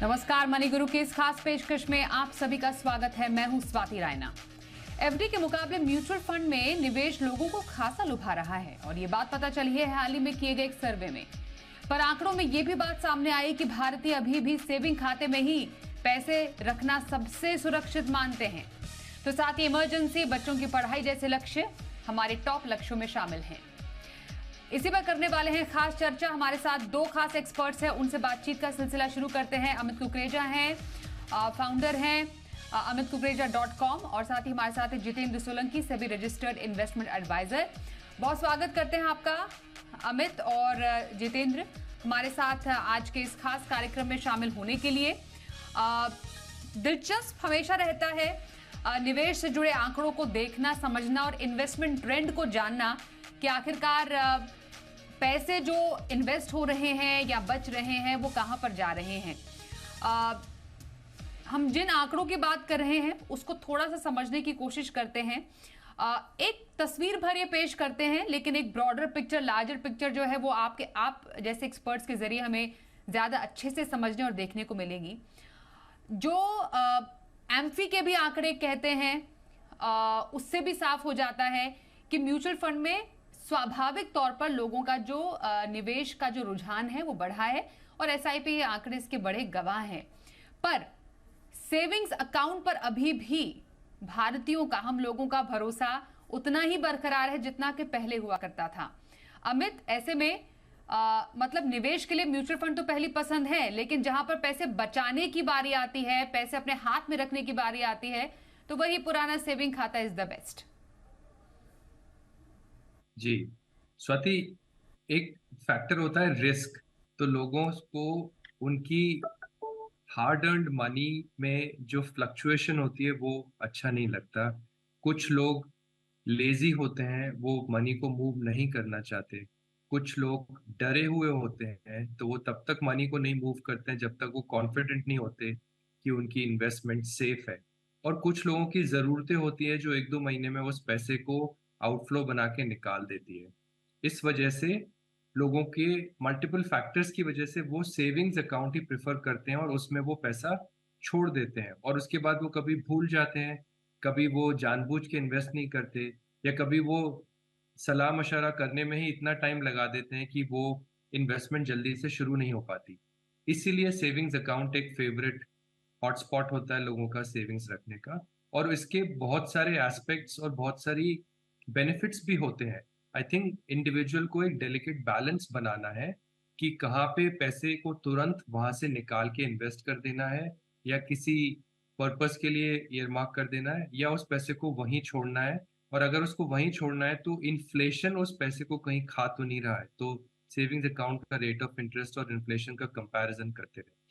नमस्कार, मनी गुरु की इस खास पेशकश में आप सभी का स्वागत है। मैं हूं स्वाति रायना। एफडी के मुकाबले म्यूचुअल फंड में निवेश लोगों को खासा लुभा रहा है और ये बात पता चली है हाल ही में किए गए एक सर्वे में। पर आंकड़ों में ये भी बात सामने आई कि भारतीय अभी भी सेविंग खाते में ही पैसे रखना सबसे सुरक्षित मानते हैं। तो साथ ही इमरजेंसी, बच्चों की पढ़ाई जैसे लक्ष्य हमारे टॉप लक्ष्यों में शामिल हैं। इसी पर करने वाले हैं खास चर्चा। हमारे साथ दो खास एक्सपर्ट्स हैं, उनसे बातचीत का सिलसिला शुरू करते हैं। अमित कुकरेजा हैं, फाउंडर हैं amitkukareja.com, और साथ ही हमारे साथ है जितेंद्र सोलंकी, सभी रजिस्टर्ड इन्वेस्टमेंट एडवाइजर। बहुत स्वागत करते हैं आपका अमित और जितेंद्र हमारे साथ आज के इस खास कार्यक्रम में शामिल होने के लिए। दिलचस्प हमेशा रहता है निवेश से जुड़े आंकड़ों को देखना, समझना और इन्वेस्टमेंट ट्रेंड को जानना कि आखिरकार पैसे जो इन्वेस्ट हो रहे हैं या बच रहे हैं वो कहां पर जा रहे हैं। हम जिन आंकड़ों की बात कर रहे हैं उसको थोड़ा सा समझने की कोशिश करते हैं। एक तस्वीर भर ये पेश करते हैं, लेकिन एक ब्रॉडर पिक्चर, लार्जर पिक्चर जो है वो आप जैसे एक्सपर्ट्स के जरिए हमें ज्यादा अच्छे से समझने और देखने को मिलेगी। जो एम्फी के भी आंकड़े कहते हैं उससे भी साफ हो जाता है कि म्यूचुअल फंड में स्वाभाविक तौर पर लोगों का जो निवेश का जो रुझान है वो बढ़ा है और एसआईपी के आंकड़े इसके बड़े गवाह हैं। पर सेविंग्स अकाउंट पर अभी भी भारतीयों का, हम लोगों का भरोसा उतना ही बरकरार है जितना कि पहले हुआ करता था। अमित, ऐसे में मतलब निवेश के लिए म्यूचुअल फंड तो पहली पसंद है, लेकिन जहां पर पैसे बचाने की बारी आती है, पैसे अपने हाथ में रखने की बारी आती है, तो वही पुराना सेविंग खाता इज द बेस्ट। जी स्वाति, एक फैक्टर होता है रिस्क। तो लोगों को उनकी हार्ड अर्न्ड मनी में जो फ्लक्चुएशन होती है वो अच्छा नहीं लगता। कुछ लोग लेजी होते हैं, वो मनी को मूव नहीं करना चाहते। कुछ लोग डरे हुए होते हैं, तो वो तब तक मनी को नहीं मूव करते हैं जब तक वो कॉन्फिडेंट नहीं होते कि उनकी इन्वेस्टमेंट सेफ है। और कुछ लोगों की जरूरतें होती है जो एक दो महीने में उस पैसे को आउटफ्लो बना के निकाल देती है। इस वजह से लोगों के मल्टीपल फैक्टर्स की वजह से वो सेविंग्स अकाउंट ही प्रेफर करते हैं और उसमें वो पैसा छोड़ देते हैं, और उसके बाद वो कभी भूल जाते हैं, कभी वो जानबूझ के इन्वेस्ट नहीं करते, या कभी वो सलाह मशवरा करने में ही इतना टाइम लगा देते हैं कि वो इन्वेस्टमेंट जल्दी से शुरू नहीं हो पाती। इसीलिए सेविंग्स अकाउंट एक फेवरेट हॉटस्पॉट होता है लोगों का सेविंग्स रखने का। और इसके बहुत सारे एस्पेक्ट्स और बहुत सारी बेनिफिट्स भी होते हैं। आई थिंक इंडिविजुअल को एक डेलिकेट बैलेंस बनाना है कि कहाँ पे पैसे को तुरंत वहां से निकाल के इन्वेस्ट कर देना है, या किसी पर्पस के लिए ईयरमार्क कर देना है, या उस पैसे को वहीं छोड़ना है। और अगर उसको वहीं छोड़ना है तो इन्फ्लेशन उस पैसे को कहीं खा तो नहीं रहा है, तो सेविंग्स अकाउंट का रेट ऑफ इंटरेस्ट और इन्फ्लेशन का कंपैरिजन करते रहना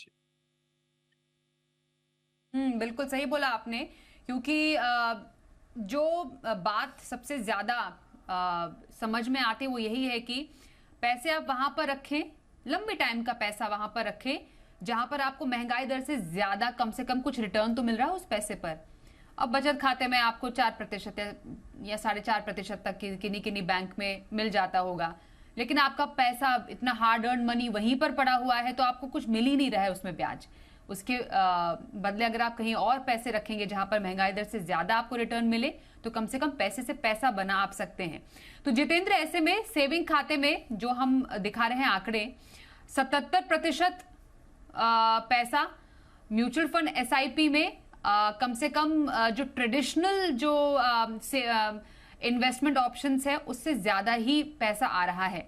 चाहिए। बिल्कुल सही बोला आपने, क्योंकि जो बात सबसे ज्यादा समझ में आती है वो यही है कि पैसे आप वहां पर रखें, लंबे टाइम का पैसा वहां पर रखें जहां पर आपको महंगाई दर से ज्यादा कम से कम कुछ रिटर्न तो मिल रहा है उस पैसे पर। अब बचत खाते में आपको 4% या 4.5% तक की किन्हीं किन्हीं बैंक में मिल जाता होगा, लेकिन आपका पैसा इतना हार्ड अर्न मनी वहीं पर पड़ा हुआ है तो आपको कुछ मिल ही नहीं रहा है उसमें ब्याज। उसके बदले अगर आप कहीं और पैसे रखेंगे जहां पर महंगाई दर से ज्यादा आपको रिटर्न मिले तो कम से कम पैसे से पैसा बना आप सकते हैं। तो जितेंद्र, ऐसे में सेविंग खाते में जो हम दिखा रहे हैं आंकड़े, 77% पैसा म्यूचुअल फंड एसआईपी में, कम से कम जो ट्रेडिशनल जो इन्वेस्टमेंट ऑप्शंस है उससे ज्यादा ही पैसा आ रहा है।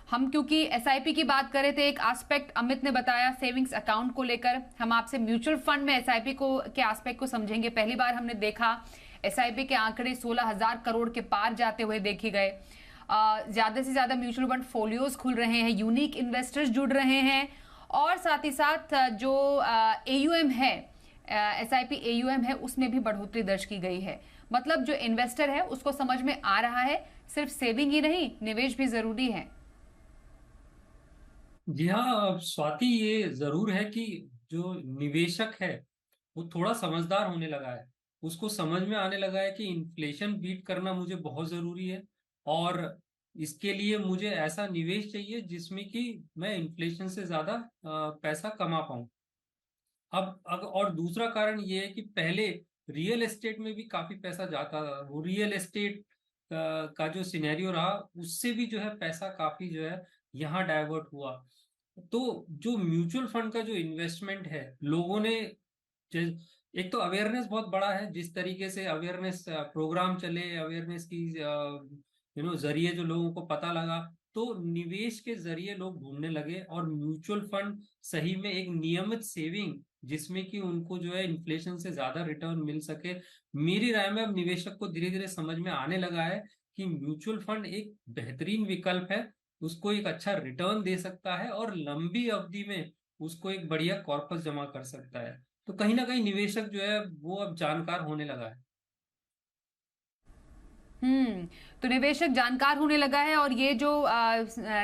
हम क्योंकि एसआईपी की बात कर रहे थे, एक एस्पेक्ट अमित ने बताया सेविंग्स अकाउंट को लेकर, हम आपसे म्यूचुअल फंड में एसआईपी को के एस्पेक्ट को समझेंगे। पहली बार हमने देखा एसआईपी के आंकड़े 16,000 करोड़ के पार जाते हुए देखे गए। ज्यादा से ज्यादा म्यूचुअल फंड फोलियोज खुल रहे हैं, यूनिक इन्वेस्टर्स जुड़ रहे हैं, और साथ ही साथ जो एयूएम है, एसआईपी एयूएम है, उसमें भी बढ़ोतरी दर्ज की गई है। मतलब जो इन्वेस्टर है उसको समझ में आ रहा है सिर्फ सेविंग ही नहीं, निवेश भी जरूरी है। जी हाँ स्वाति, ये जरूर है कि जो निवेशक है वो थोड़ा समझदार होने लगा है। उसको समझ में आने लगा है कि इन्फ्लेशन बीट करना मुझे बहुत जरूरी है, और इसके लिए मुझे ऐसा निवेश चाहिए जिसमें कि मैं इन्फ्लेशन से ज्यादा पैसा कमा पाऊं। और दूसरा कारण ये है कि पहले रियल एस्टेट में भी काफी पैसा जाता था। वो रियल एस्टेट का जो सिनेरियो रहा, उससे भी जो है पैसा काफी जो है यहाँ डाइवर्ट हुआ। तो जो म्यूचुअल फंड का जो इन्वेस्टमेंट है, लोगों ने एक तो अवेयरनेस बहुत बड़ा है, जिस तरीके से अवेयरनेस प्रोग्राम चले, अवेयरनेस की जरिए जो लोगों को पता लगा, तो निवेश के जरिए लोग ढूंढने लगे। और म्यूचुअल फंड सही में एक नियमित सेविंग, जिसमें कि उनको जो है इन्फ्लेशन से ज्यादा रिटर्न मिल सके। मेरी राय में अब निवेशक को धीरे धीरे समझ में आने लगा है कि म्यूचुअल फंड एक बेहतरीन विकल्प है, उसको एक अच्छा रिटर्न दे सकता है और लंबी अवधि में उसको एक बढ़िया कॉर्पस जमा कर सकता है। तो कहीं ना कहीं निवेशक जो है वो अब जानकार होने लगा है। तो निवेशक जानकार होने लगा है, और ये जो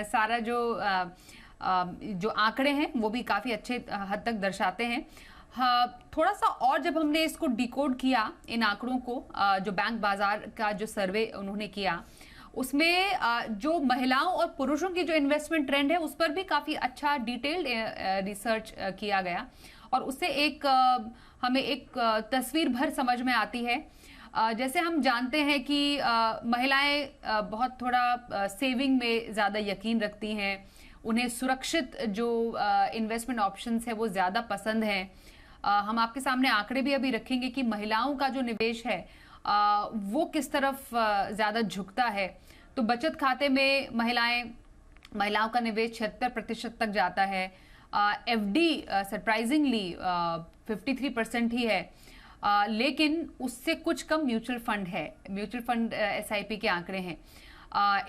सारा जो आंकड़े हैं वो भी काफी अच्छे हद तक दर्शाते हैं। हाँ, थोड़ा सा और जब हमने इसको डिकोड किया इन आंकड़ों को, जो बैंक बाजार का जो सर्वे उन्होंने किया, उसमें जो महिलाओं और पुरुषों की जो इन्वेस्टमेंट ट्रेंड है उस पर भी काफी अच्छा डिटेल्ड रिसर्च किया गया, और उससे हमें एक तस्वीर भर समझ में आती है। जैसे हम जानते हैं कि महिलाएं बहुत थोड़ा सेविंग में ज़्यादा यकीन रखती हैं, उन्हें सुरक्षित जो इन्वेस्टमेंट ऑप्शंस है वो ज़्यादा पसंद हैं। हम आपके सामने आंकड़े भी अभी रखेंगे कि महिलाओं का जो निवेश है वो किस तरफ ज़्यादा झुकता है। तो बचत खाते में महिलाओं का निवेश 76% तक जाता है। एफडी सरप्राइजिंगली 53% ही है, लेकिन उससे कुछ कम म्यूचुअल फंड है। म्यूचुअल फंड एसआईपी के आंकड़े हैं।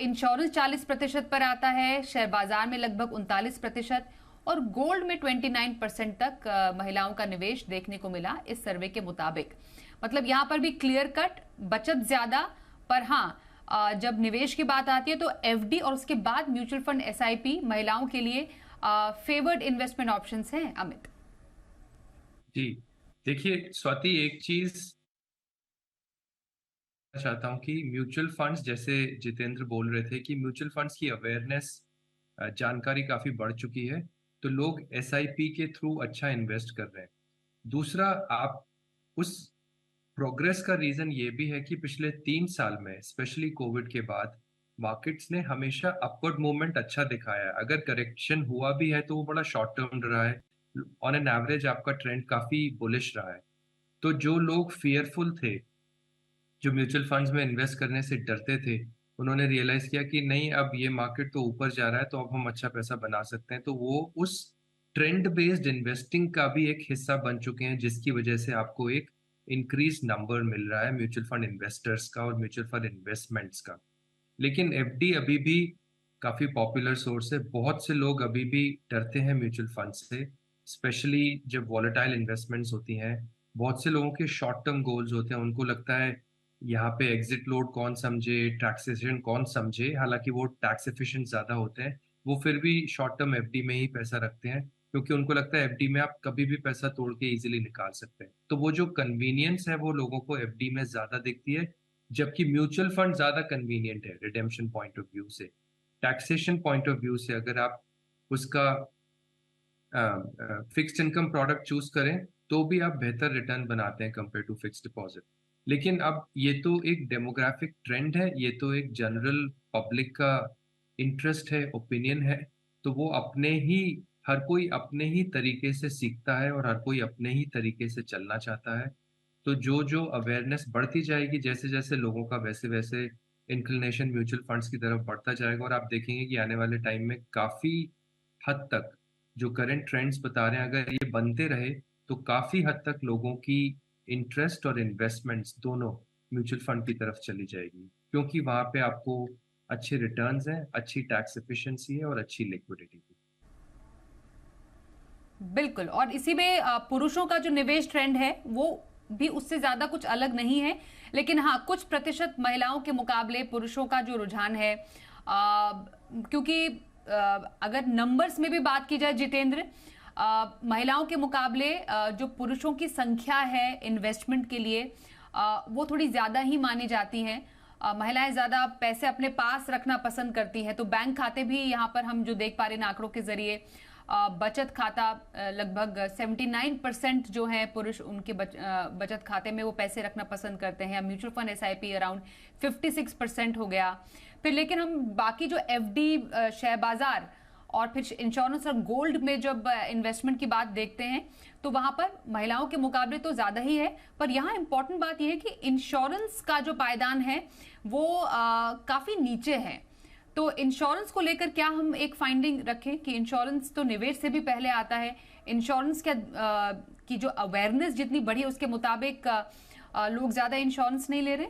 इंश्योरेंस 40% पर आता है, शेयर बाजार में लगभग 39%, और गोल्ड में 29% तक महिलाओं का निवेश देखने को मिला इस सर्वे के मुताबिक। मतलब यहाँ पर भी क्लियर कट बचत ज्यादा, पर हाँ जब निवेश की बात आती है तो एफडी और उसके बाद म्यूचुअल फंड एसआईपी महिलाओं के लिए फेवर्ड इन्वेस्टमेंट ऑप्शंस हैं। अमित जी देखिए स्वाति, एक चीज चाहता हूं कि म्यूचुअल फंड्स, जैसे जितेंद्र बोल रहे थे कि म्यूचुअल फंड्स की अवेयरनेस, जानकारी काफी बढ़ चुकी है, तो लोग एसआईपी के थ्रू अच्छा इन्वेस्ट कर रहे हैं। दूसरा, आप उस प्रोग्रेस का रीजन ये भी है कि पिछले 3 साल में, स्पेशली कोविड के बाद, मार्केट्स ने हमेशा अपवर्ड मूवमेंट अच्छा दिखाया है। अगर करेक्शन हुआ भी है तो वो बड़ा शॉर्ट टर्म रहा है। ऑन एन एवरेज आपका ट्रेंड काफी बुलिश रहा है। तो जो लोग फियरफुल थे, जो म्यूचुअल फंड्स में इन्वेस्ट करने से डरते थे, उन्होंने रियलाइज किया कि नहीं, अब ये मार्केट तो ऊपर जा रहा है, तो अब हम अच्छा पैसा बना सकते हैं। तो वो उस ट्रेंड बेस्ड इन्वेस्टिंग का भी एक हिस्सा बन चुके हैं, जिसकी वजह से आपको एक इंक्रीज नंबर मिल रहा है म्यूचुअल फंड इन्वेस्टर्स का और म्यूचुअल फंड इन्वेस्टमेंट्स का। लेकिन एफडी अभी भी काफी पॉपुलर सोर्स है। बहुत से लोग अभी भी डरते हैं म्यूचुअल फंड से, स्पेशली जब वॉलेटाइल इन्वेस्टमेंट्स होती हैं। बहुत से लोगों के शॉर्ट टर्म गोल्स होते हैं, उनको लगता है यहाँ पे एग्जिट लोड कौन समझे, टैक्सेशन कौन समझे। हालांकि वो टैक्स एफिशिएंट ज्यादा होते हैं, वो फिर भी शॉर्ट टर्म एफडी में ही पैसा रखते हैं, क्योंकि उनको लगता है एफडी में आप कभी भी पैसा तोड़ के इजीली निकाल सकते हैं। तो वो जो कन्वीनियंस है वो लोगों को एफडी में ज्यादा दिखती है, जबकि म्यूचुअल फंड ज्यादा कन्वीनियंट है रिडेम्पशन पॉइंट ऑफ व्यू से। टैक्सेशन पॉइंट ऑफ व्यू से अगर आप उसका फिक्स्ड इनकम प्रोडक्ट चूज करें तो भी आप बेहतर रिटर्न बनाते हैं कंपेयर टू फिक्स्ड डिपॉजिट। लेकिन अब ये तो एक डेमोग्राफिक ट्रेंड है, ये तो एक जनरल पब्लिक का इंटरेस्ट है, ओपिनियन है। तो वो हर कोई अपने ही तरीके से सीखता है और हर कोई अपने ही तरीके से चलना चाहता है। तो जो जो अवेयरनेस बढ़ती जाएगी जैसे जैसे लोगों का, वैसे वैसे इंक्लिनेशन म्यूचुअल फंड्स की तरफ बढ़ता जाएगा। और आप देखेंगे कि आने वाले टाइम में काफी हद तक जो करंट ट्रेंड्स बता रहे हैं, अगर ये बनते रहे तो काफी हद तक लोगों की इंटरेस्ट और इन्वेस्टमेंट्स दोनों म्यूचुअल फंड की तरफ चली जाएगी, क्योंकि वहां पे आपको अच्छे रिटर्न्स हैं, अच्छी टैक्स एफिशिएंसी है और अच्छी लिक्विडिटी है। बिल्कुल, और इसी में पुरुषों का जो निवेश ट्रेंड है वो भी उससे ज्यादा कुछ अलग नहीं है। लेकिन हाँ, कुछ प्रतिशत महिलाओं के मुकाबले पुरुषों का जो रुझान है, क्योंकि अगर नंबर्स में भी बात की जाए जितेंद्र, महिलाओं के मुकाबले जो पुरुषों की संख्या है इन्वेस्टमेंट के लिए, वो थोड़ी ज्यादा ही मानी जाती हैं। महिलाएं ज्यादा पैसे अपने पास रखना पसंद करती हैं। तो बैंक खाते भी यहाँ पर हम जो देख पा रहे हैं आंकड़ों के जरिए, बचत खाता लगभग 79% जो है पुरुष उनके बचत खाते में वो पैसे रखना पसंद करते हैं। म्यूचुअल फंड एसआईपी अराउंड 56% हो गया। फिर लेकिन हम बाकी जो एफडी, शेयर बाजार और फिर इंश्योरेंस और गोल्ड में जब इन्वेस्टमेंट की बात देखते हैं तो वहां पर महिलाओं के मुकाबले तो ज्यादा ही है। पर यहाँ इंपॉर्टेंट बात यह है कि इंश्योरेंस का जो पायदान है वो काफी नीचे है। तो इंश्योरेंस को लेकर क्या हम एक फाइंडिंग रखें कि इंश्योरेंस तो निवेश से भी पहले आता है? इंश्योरेंस की जो अवेयरनेस जितनी बढ़ी है उसके मुताबिक लोग ज्यादा इंश्योरेंस नहीं ले रहे?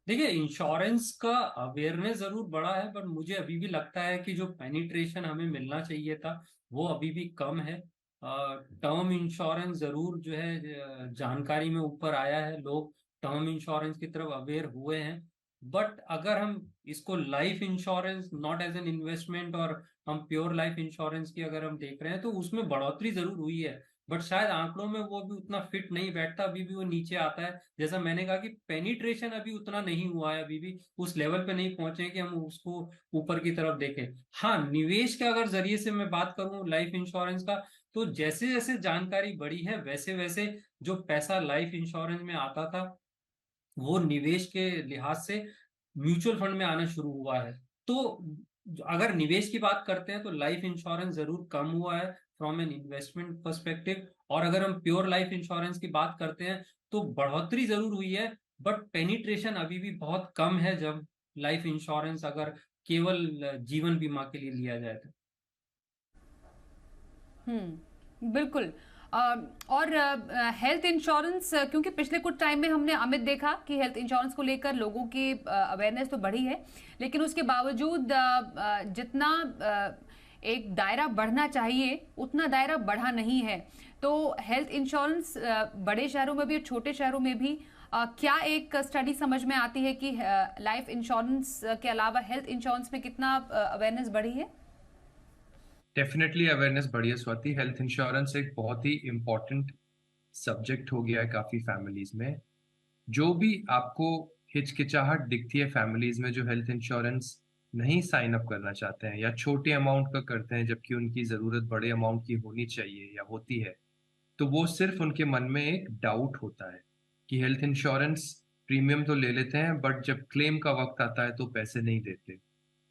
देखिए, इंश्योरेंस का अवेयरनेस जरूर बढ़ा है, पर मुझे अभी भी लगता है कि जो पेनिट्रेशन हमें मिलना चाहिए था वो अभी भी कम है। टर्म इंश्योरेंस जरूर जो है जानकारी में ऊपर आया है, लोग टर्म इंश्योरेंस की तरफ अवेयर हुए हैं। बट अगर हम इसको life insurance not as an investment और हम प्योर लाइफ इंश्योरेंस की अगर हम देख रहे हैं तो उसमें बढ़ोतरी जरूर हुई है, बट शायद आंकड़ों में वो भी उतना फिट नहीं बैठता, अभी भी वो नीचे आता है। जैसा मैंने कहा कि पेनिट्रेशन अभी उतना नहीं हुआ है, अभी भी उस लेवल पे नहीं पहुंचे कि हम उसको ऊपर की तरफ देखें। हाँ, निवेश के अगर जरिए से मैं बात करूं लाइफ इंश्योरेंस का, तो जैसे जैसे जानकारी बढ़ी है वैसे वैसे जो पैसा लाइफ इंश्योरेंस में आता था वो निवेश के लिहाज से म्यूचुअल फंड में आना शुरू हुआ है। तो अगर निवेश की बात करते हैं तो लाइफ इंश्योरेंस जरूर कम हुआ है फ्रॉम एन इन्वेस्टमेंट पर्सपेक्टिव, और अगर हम प्योर लाइफ इंश्योरेंस की बात करते हैं तो बढ़ोतरी जरूर हुई है, बट पेनिट्रेशन अभी भी बहुत कम है जब लाइफ इंश्योरेंस अगर केवल जीवन बीमा के लिए लिया जाए तो। बिल्कुल। और हेल्थ इंश्योरेंस, क्योंकि पिछले कुछ टाइम में हमने अमित देखा कि हेल्थ इंश्योरेंस को लेकर लोगों की अवेयरनेस तो बढ़ी है, लेकिन उसके बावजूद जितना एक दायरा बढ़ना चाहिए उतना दायरा बढ़ा नहीं है। तो हेल्थ इंश्योरेंस बड़े शहरों में भी और छोटे शहरों में भी क्या एक स्टडी समझ में आती है कि लाइफ इंश्योरेंस के अलावा हेल्थ इंश्योरेंस में कितना अवेयरनेस बढ़ी है? डेफिनेटली अवेयरनेस बढ़ी है स्वाति। हेल्थ इंश्योरेंस एक बहुत ही इम्पोर्टेंट सब्जेक्ट हो गया है काफी फैमिलीज में। जो भी आपको हिचकिचाहट दिखती है फैमिलीज में जो हेल्थ इंश्योरेंस नहीं साइन अप करना चाहते हैं या छोटे अमाउंट का करते हैं जबकि उनकी जरूरत बड़े अमाउंट की होनी चाहिए या होती है, तो वो सिर्फ उनके मन में एक डाउट होता है कि हेल्थ इंश्योरेंस प्रीमियम तो ले लेते हैं बट जब क्लेम का वक्त आता है तो पैसे नहीं देते।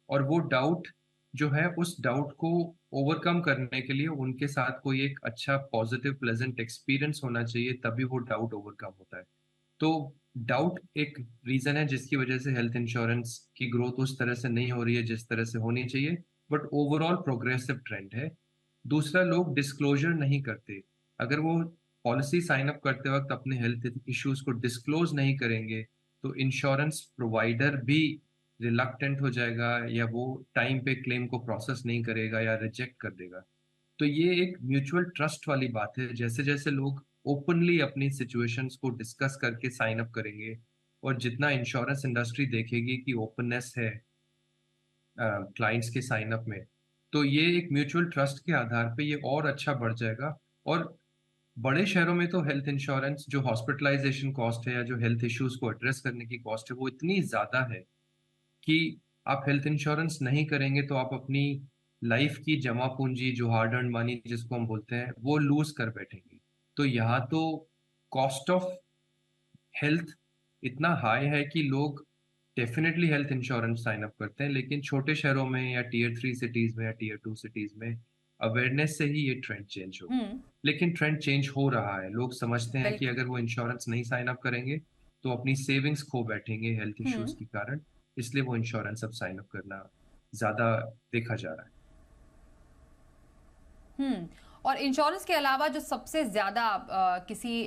और वो डाउट जो है, उस डाउट को ओवरकम करने के लिए उनके साथ कोई एक अच्छा पॉजिटिव प्लेजेंट एक्सपीरियंस होना चाहिए, तभी वो डाउट ओवरकम होता है। तो डाउट एक रीजन है जिसकी वजह से हेल्थ इंश्योरेंस की ग्रोथ उस तरह से नहीं हो रही है जिस तरह से होनी चाहिए, बट ओवरऑल प्रोग्रेसिव ट्रेंड है। दूसरा, लोग डिस्क्लोजर नहीं करते। अगर वो पॉलिसी साइन अप करते वक्त अपने हेल्थ इश्यूज को डिस्क्लोज नहीं करेंगे तो इंश्योरेंस प्रोवाइडर भी रिलक्टेंट हो जाएगा या वो टाइम पे क्लेम को प्रोसेस नहीं करेगा या रिजेक्ट कर देगा। तो ये एक म्यूचुअल ट्रस्ट वाली बात है। जैसे जैसे लोग ओपनली अपनी सिचुएशंस को डिस्कस करके साइन अप करेंगे और जितना इंश्योरेंस इंडस्ट्री देखेगी कि ओपननेस है क्लाइंट्स के साइन अप में, तो ये एक म्यूचुअल ट्रस्ट के आधार पे ये और अच्छा बढ़ जाएगा। और बड़े शहरों में तो हेल्थ इंश्योरेंस जो हॉस्पिटलाइजेशन कॉस्ट है या जो हेल्थ इश्यूज को एड्रेस करने की कॉस्ट है वो इतनी ज्यादा है कि आप हेल्थ इंश्योरेंस नहीं करेंगे तो आप अपनी लाइफ की जमा पूंजी जो हार्ड अर्न मनी जिसको हम बोलते हैं वो लूज कर बैठेंगे। तो यहाँ तो कॉस्ट ऑफ हेल्थ इतना हाई है कि लोग definitely health insurance sign up करते हैं, लेकिन छोटे शहरों में या टीयर 3 सिटीज में या टीयर 2 सिटीज में अवेयरनेस से ही ये ट्रेंड चेंज हो। लेकिन ट्रेंड चेंज हो रहा है। लोग समझते हैं कि अगर वो इंश्योरेंस नहीं साइन अप करेंगे तो अपनी सेविंग्स खो बैठेंगे हेल्थ इश्यूज के कारण, इसलिए वो इंश्योरेंस अब साइन अप करना ज्यादा देखा जा रहा है। और इंश्योरेंस के अलावा जो सबसे ज्यादा किसी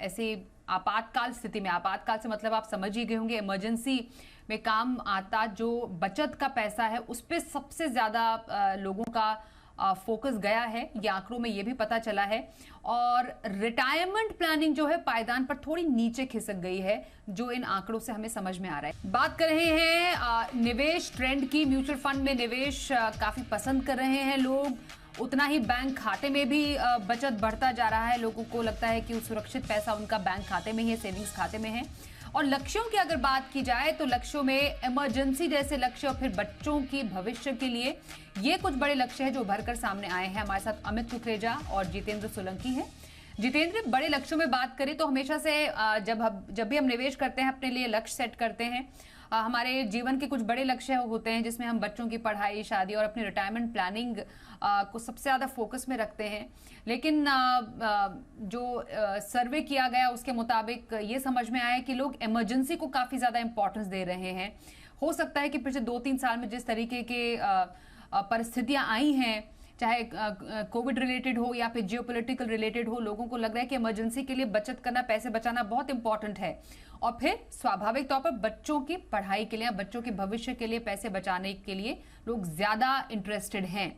ऐसी आपातकाल स्थिति में, आपातकाल से मतलब आप समझ ही गए होंगे, इमरजेंसी में काम आता जो बचत का पैसा है उस पर सबसे ज्यादा लोगों का फोकस गया है, ये आंकड़ों में ये भी पता चला है। और रिटायरमेंट प्लानिंग जो है पायदान पर थोड़ी नीचे खिसक गई है, जो इन आंकड़ों से हमें समझ में आ रहा है। बात कर रहे हैं निवेश ट्रेंड की। म्यूचुअल फंड में निवेश काफी पसंद कर रहे हैं लोग, उतना ही बैंक खाते में भी बचत बढ़ता जा रहा है। लोगों को लगता है कि सुरक्षित पैसा उनका बैंक खाते में ही है, सेविंग्स खाते में है। और लक्ष्यों की अगर बात की जाए तो लक्ष्यों में इमरजेंसी जैसे लक्ष्य और फिर बच्चों की भविष्य के लिए ये कुछ बड़े लक्ष्य हैं जो उभर कर सामने आए हैं। हमारे साथ अमित कुकरेजा और जितेंद्र सोलंकी हैं। जितेंद्र, बड़े लक्ष्यों में बात करें तो हमेशा से जब भी हम निवेश करते हैं, अपने लिए लक्ष्य सेट करते हैं, हमारे जीवन के कुछ बड़े लक्ष्य होते हैं जिसमें हम बच्चों की पढ़ाई, शादी और अपनी रिटायरमेंट प्लानिंग को सबसे ज़्यादा फोकस में रखते हैं। लेकिन जो सर्वे किया गया उसके मुताबिक ये समझ में आया कि लोग इमरजेंसी को काफ़ी ज़्यादा इंपॉर्टेंस दे रहे हैं। हो सकता है कि पिछले 2-3 साल में जिस तरीके के परिस्थितियां आई हैं, चाहे कोविड रिलेटेड हो या फिर जियोपॉलिटिकल रिलेटेड हो, लोगों को लग रहा है कि इमरजेंसी के लिए बचत करना, पैसे बचाना बहुत इंपॉर्टेंट है। और फिर स्वाभाविक तौर पर बच्चों की पढ़ाई के लिए, बच्चों के भविष्य के लिए पैसे बचाने के लिए लोग ज्यादा इंटरेस्टेड हैं।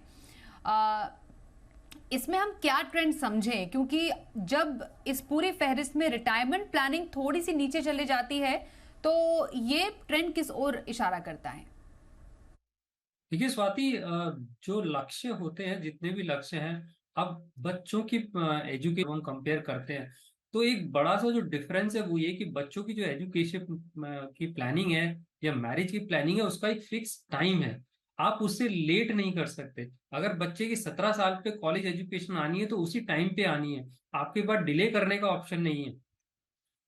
इसमें हम क्या ट्रेंड समझें, क्योंकि जब इस पूरी फहरिस्त में रिटायरमेंट प्लानिंग थोड़ी सी नीचे चले जाती है तो ये ट्रेंड किस ओर इशारा करता है? देखिए स्वाति, जो लक्ष्य होते हैं, जितने भी लक्ष्य हैं, अब बच्चों की एजुकेशन हम कंपेयर करते हैं तो एक बड़ा सा जो डिफरेंस है वो ये कि बच्चों की जो एजुकेशन की प्लानिंग है या मैरिज की प्लानिंग है, उसका एक फिक्स टाइम है। आप उससे लेट नहीं कर सकते। अगर बच्चे की 17 साल पे कॉलेज एजुकेशन आनी है तो उसी टाइम पे आनी है, आपके पास डिले करने का ऑप्शन नहीं है।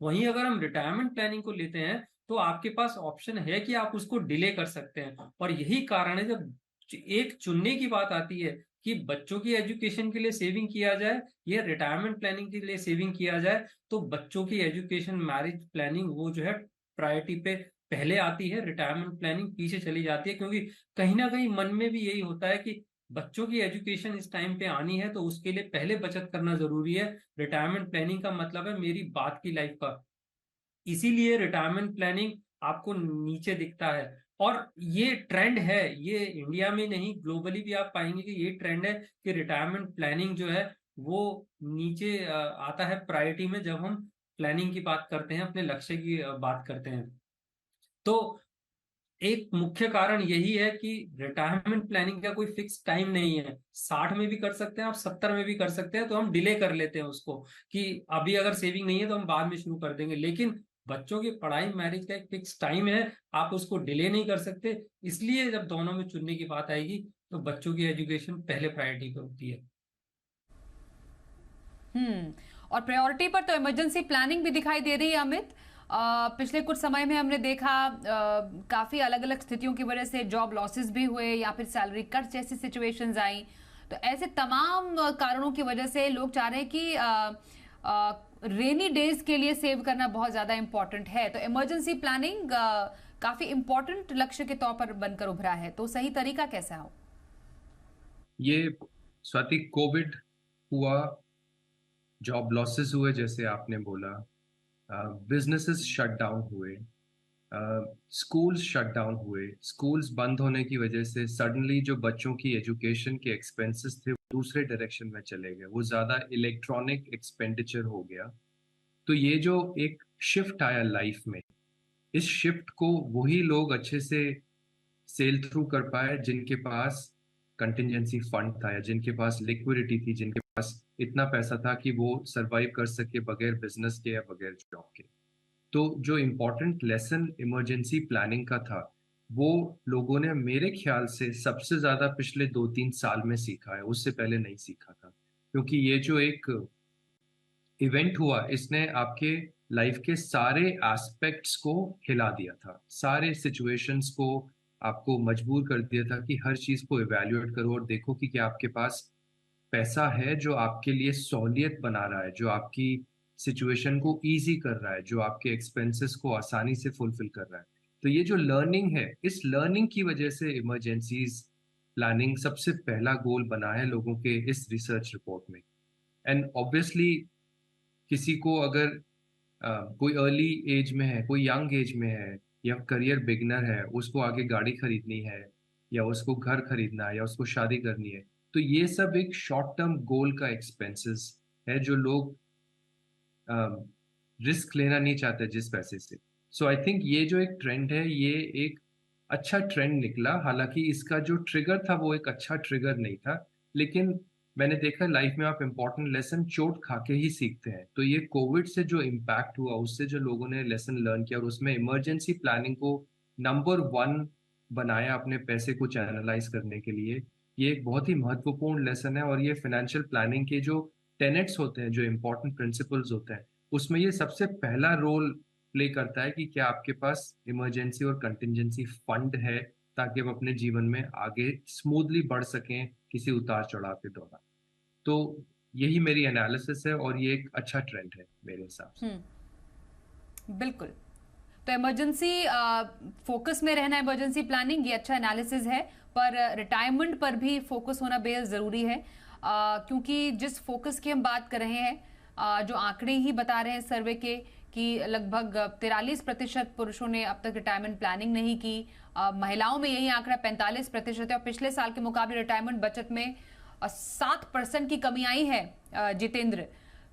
वहीं अगर हम रिटायरमेंट प्लानिंग को लेते हैं तो आपके पास ऑप्शन है कि आप उसको डिले कर सकते हैं। और यही कारण है, जब एक चुनने की बात आती है कि बच्चों की एजुकेशन के लिए सेविंग किया जाए या रिटायरमेंट प्लानिंग के लिए सेविंग किया जाए, तो बच्चों की एजुकेशन, मैरिज प्लानिंग वो जो है प्रायोरिटी पे पहले आती है, रिटायरमेंट प्लानिंग पीछे चली जाती है। क्योंकि कहीं ना कहीं मन में भी यही होता है कि बच्चों की एजुकेशन इस टाइम पे आनी है तो उसके लिए पहले बचत करना जरूरी है। रिटायरमेंट प्लानिंग का मतलब है मेरी बाद की लाइफ का, इसीलिए रिटायरमेंट प्लानिंग आपको नीचे दिखता है। और ये ट्रेंड है, ये इंडिया में नहीं ग्लोबली भी आप पाएंगे कि ये ट्रेंड है कि रिटायरमेंट प्लानिंग जो है वो नीचे आता है प्रायोरिटी में, जब हम प्लानिंग की बात करते हैं, अपने लक्ष्य की बात करते हैं। तो एक मुख्य कारण यही है कि रिटायरमेंट प्लानिंग का कोई फिक्स टाइम नहीं है। 60 में भी कर सकते हैं आप, 70 में भी कर सकते हैं, तो हम डिले कर लेते हैं उसको कि अभी अगर सेविंग नहीं है तो हम बाद में शुरू कर देंगे। लेकिन बच्चों की पढ़ाई, मैरिज का एक फिक्स टाइम है, आप उसको डिले नहीं कर सकते। इसलिए जब दोनों में चुनने की बात आएगी तो बच्चों की एजुकेशन पहले प्रायोरिटी पे होती है। और प्रायोरिटी पर तो इमरजेंसी प्लानिंग भी दिखाई दे रही है अमित। पिछले कुछ समय में हमने देखा काफी अलग अलग स्थितियों की वजह से जॉब लॉसेस भी हुए या फिर सैलरी कट जैसी सिचुएशंस आई। तो ऐसे तमाम कारणों की वजह से लोग चाह रहे हैं कि रेनी डेज के लिए सेव करना बहुत ज्यादा इंपॉर्टेंट है। तो इमरजेंसी प्लानिंग काफी इंपॉर्टेंट लक्ष्य के तौर पर बनकर उभरा है। तो सही तरीका कैसा हो? ये स्वाति, कोविड हुआ, जॉब लॉसेस हुए जैसे आपने बोला, बिजनेसेस शट डाउन हुए, स्कूल्स शट डाउन हुए। स्कूल्स बंद होने की वजह से सडनली जो बच्चों की एजुकेशन के एक्सपेंसेस थे वो दूसरे डायरेक्शन में चले गए, वो ज़्यादा इलेक्ट्रॉनिक एक्सपेंडिचर हो गया। तो ये जो एक शिफ्ट आया लाइफ में, इस शिफ्ट को वही लोग अच्छे से सेल थ्रू कर पाए जिनके पास कंटिजेंसी फंड था या जिनके पास लिक्विडिटी थी, जिनके पास इतना पैसा था कि वो सरवाइव कर सके बगैर बिजनेस के या बगैर जॉब के। तो जो इम्पोर्टेंट लेसन इमरजेंसी प्लानिंग का था वो लोगों ने मेरे ख्याल से सबसे ज्यादा पिछले 2-3 साल में सीखा है, उससे पहले नहीं सीखा था। क्योंकि ये जो एक इवेंट हुआ, इसने आपके लाइफ के सारे एस्पेक्ट्स को हिला दिया था, सारे सिचुएशंस को आपको मजबूर कर दिया था कि हर चीज को इवेल्युएट करो और देखो कि क्या आपके पास पैसा है जो आपके लिए सहूलियत बना रहा है, जो आपकी सिचुएशन को इजी कर रहा है, जो आपके एक्सपेंसेस को आसानी से फुलफिल कर रहा है। तो ये जो लर्निंग है, इस लर्निंग की वजह से इमरजेंसीज प्लानिंग सबसे पहला गोल बना है लोगों के इस रिसर्च रिपोर्ट में। एंड ऑब्वियसली किसी को अगर कोई अर्ली एज में है, कोई यंग एज में है या करियर बिगनर है, उसको आगे गाड़ी खरीदनी है या उसको घर खरीदना है या उसको शादी करनी है, तो ये सब एक शॉर्ट टर्म गोल का एक्सपेंसेस है जो लोग रिस्क लेना नहीं चाहते जिस पैसे से। सो आई थिंक ये जो एक ट्रेंड है, ये एक अच्छा ट्रेंड निकला। हालांकि इसका जो ट्रिगर था वो एक अच्छा ट्रिगर नहीं था, लेकिन मैंने देखा लाइफ में आप इम्पोर्टेंट लेसन चोट खा के ही सीखते हैं। तो ये कोविड से जो इम्पैक्ट हुआ, उससे जो लोगों ने लेसन लर्न किया और उसमें इमरजेंसी प्लानिंग को नंबर 1 बनाया अपने पैसे को चैनलाइज करने के लिए, ये एक बहुत ही महत्वपूर्ण लेसन है। और ये फाइनेंशियल प्लानिंग के जो टेनेट्स होते हैं, जो इम्पोर्टेंट प्रिंसिपल्स होते हैं, उसमें ये सबसे पहला रोल प्ले करता है कि क्या आपके पास इमरजेंसी और कंटिजेंसी फंड है, ताकि आप अपने जीवन में आगे स्मूथली बढ़ सकें किसी उतार चढ़ाव के दौरान। तो यही मेरी एनालिसिस है और ये एक अच्छा ट्रेंड है मेरे हिसाब से। बिल्कुल। तो इमरजेंसी फोकस में रहना, इमरजेंसी प्लानिंग, ये अच्छा एनालिसिस है, पर रिटायरमेंट पर भी फोकस होना बेहद ज़रूरी है, क्योंकि जिस फोकस की हम बात कर रहे हैं, जो आंकड़े ही बता रहे हैं सर्वे के कि लगभग 43% पुरुषों ने अब तक रिटायरमेंट प्लानिंग नहीं की, महिलाओं में यही आंकड़ा 45% है, और पिछले साल के मुकाबले रिटायरमेंट बचत में 7% की कमी आई है। जितेंद्र,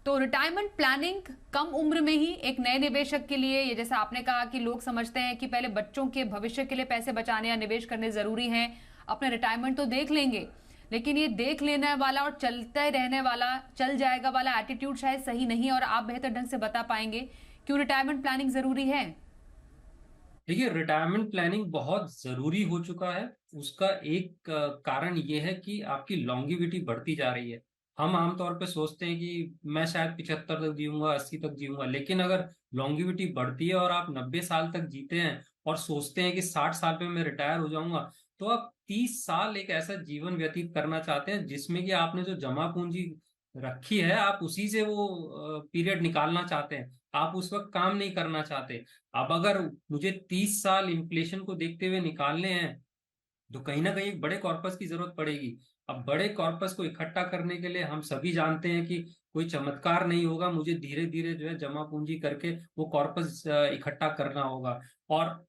तो रिटायरमेंट प्लानिंग कम उम्र में ही एक नए निवेशक के लिए, ये जैसा आपने कहा कि लोग समझते हैं कि पहले बच्चों के भविष्य के लिए पैसे बचाने या निवेश करने जरूरी हैं, अपने रिटायरमेंट तो देख लेंगे, लेकिन ये देख लेने वाला और चलते रहने वाला, चल जाएगा वाला एटीट्यूड शायद सही नहीं है, और आप बेहतर ढंग से बता पाएंगे क्यों रिटायरमेंट प्लानिंग जरूरी है। देखिए, रिटायरमेंट प्लानिंग बहुत जरूरी हो चुका है। उसका एक कारण ये है कि आपकी लॉन्गिविटी बढ़ती जा रही है। हम आमतौर पे सोचते हैं कि मैं शायद 75 तक जीऊंगा, 80 तक जीऊंगा, लेकिन अगर लॉन्गिविटी बढ़ती है और आप 90 साल तक जीते हैं और सोचते हैं कि 60 साल पे मैं रिटायर हो जाऊंगा, तो आप 30 साल एक ऐसा जीवन व्यतीत करना चाहते हैं जिसमें कि आपने जो जमा पूंजी रखी है, आप उसी से वो पीरियड निकालना चाहते हैं। आप उस वक्त काम नहीं करना चाहते। अब अगर मुझे 30 साल इन्फ्लेशन को देखते हुए निकालने हैं, तो कहीं ना कहीं एक बड़े कॉर्पस की जरूरत पड़ेगी। अब बड़े कॉर्पस को इकट्ठा करने के लिए हम सभी जानते हैं कि कोई चमत्कार नहीं होगा, मुझे धीरे धीरे जो है जमा पूंजी करके वो कॉर्पस इकट्ठा करना होगा, और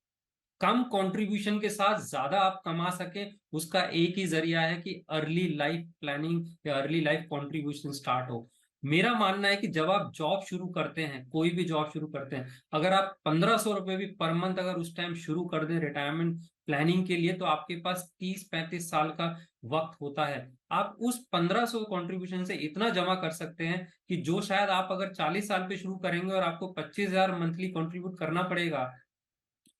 कम कंट्रीब्यूशन के साथ ज्यादा आप कमा सके, उसका एक ही जरिया है कि अर्ली लाइफ प्लानिंग या अर्ली लाइफ कंट्रीब्यूशन स्टार्ट हो। मेरा मानना है कि जब आप जॉब शुरू करते हैं, कोई भी जॉब शुरू करते हैं, अगर आप 1500 रुपए भी पर मंथ अगर उस टाइम शुरू कर दें रिटायरमेंट प्लानिंग के लिए, तो आपके पास 30-35 साल का वक्त होता है। आप उस 1500 कंट्रीब्यूशन से इतना जमा कर सकते हैं कि जो शायद आप अगर 40 साल पे शुरू करेंगे और आपको 25,000 मंथली कंट्रीब्यूट करना पड़ेगा,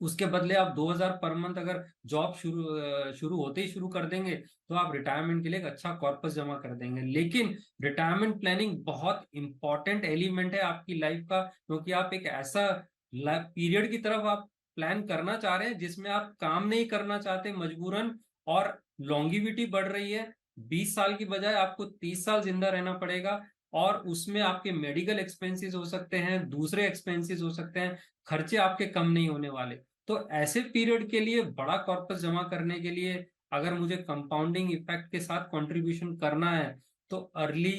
उसके बदले आप 2000 पर मंथ अगर जॉब शुरू होते ही शुरू कर देंगे, तो आप रिटायरमेंट के लिए एक अच्छा कॉर्पस जमा कर देंगे। लेकिन रिटायरमेंट प्लानिंग बहुत इंपॉर्टेंट एलिमेंट है आपकी लाइफ का, क्योंकि आप एक ऐसा पीरियड की तरफ आप प्लान करना चाह रहे हैं जिसमें आप काम नहीं करना चाहते मजबूरन, और लॉन्गिविटी बढ़ रही है। 20 साल की बजाय आपको 30 साल जिंदा रहना पड़ेगा, और उसमें आपके मेडिकल एक्सपेंसेस हो सकते हैं, दूसरे एक्सपेंसेस हो सकते हैं, खर्चे आपके कम नहीं होने वाले। तो ऐसे पीरियड के लिए बड़ा कॉर्पस जमा करने के लिए अगर मुझे कंपाउंडिंग इफेक्ट के साथ कंट्रीब्यूशन करना है, तो अर्ली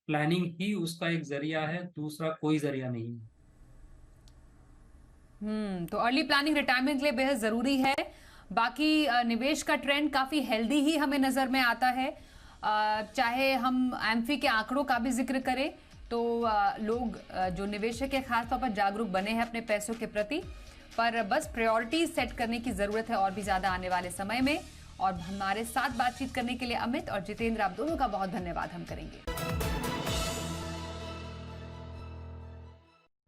प्लानिंग ही उसका एक जरिया है, दूसरा कोई जरिया नहीं है। तो अर्ली प्लानिंग रिटायरमेंट के लिए बेहद जरूरी है। बाकी निवेश का ट्रेंड काफी हेल्दी ही हमें नजर में आता है। चाहे हम एम्फी के आंकड़ों का भी जिक्र करें, तो लोग जो निवेशक है खासतौर पर जागरूक बने हैं अपने पैसों के प्रति, पर बस प्रायोरिटीज सेट करने की जरूरत है और भी ज्यादा आने वाले समय में। और हमारे साथ बातचीत करने के लिए अमित और जितेंद्र, आप दोनों का बहुत धन्यवाद हम करेंगे।